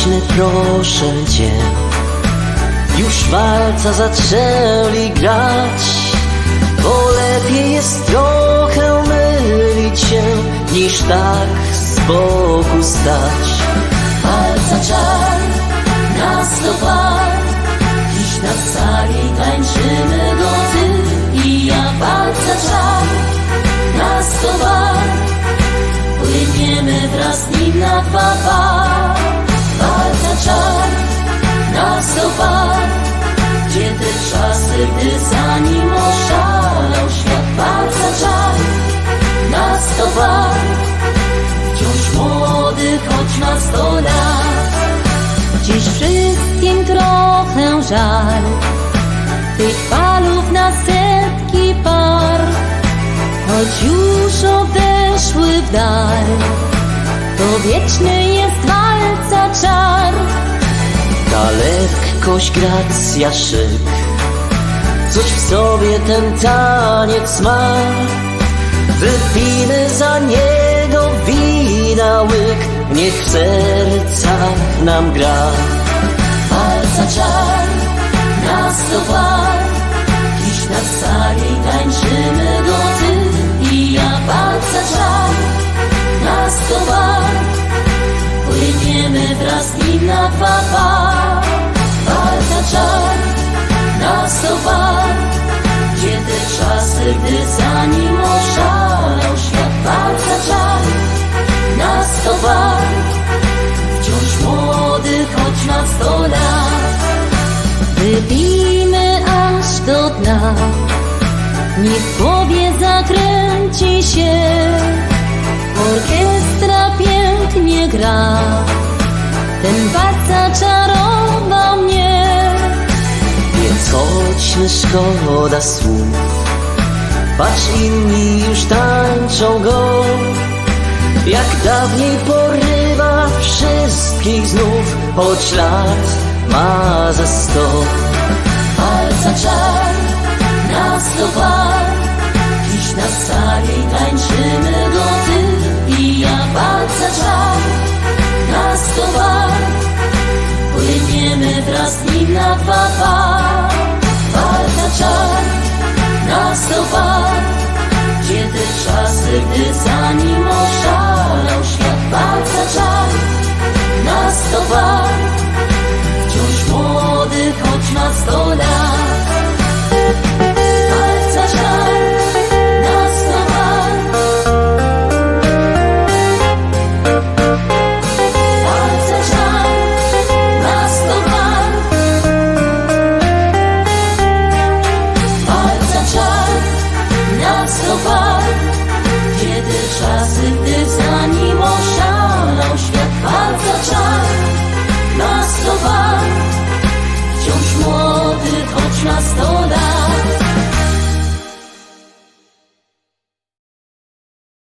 głośny, proszę cię. Już walca zaczęli grać, bo lepiej jest trochę mylić się, niż tak z boku stać. Walca czar, nas to par, dziś na sali tańczymy go ty i ja. Walca czar, nas to par, płyniemy wraz z nim na dwa par. Walca czar, nas to par, gdzie te czasy, gdy za nim oszalał świat. Walca czar, nas to par, wciąż młody, choć ma 100 lat. Dziś wszystkim trochę żal tych falów na setki par, choć już odeszły w dal, to wieczny jest walca czar. Ta lekkość, gracja, szyk, coś w sobie ten taniec ma. Wypijmy za niego wina łyk, niech w sercach nam gra. Walca czar, nas to par, dziś na sali tańczymy go ty i ja. Walca czar, nas to par, płyniemy wraz z nim na dwa par. Walca czar, nas to par, gdzie te czasy, gdy za nim oszalał świat. Walca czar, nas to par, wciąż młody, choć ma 100 lat. Wypijmy aż do dna, niech w głowie zakręci się, orkiestra pięknie gra, ten walca czarował mnie. Więc chodźmy, szkoda słów, patrz, inni już tańczą go, jak dawniej porywa wszystkich znów, choć lat ma ze 100. Walca czar, nas to par, dziś na sali tańczymy go ty i ja. Walca czar, nas to par, płyniemy wraz z nim na dwa par. Walca czar, nas to par, gdzie te czasy, gdy za nim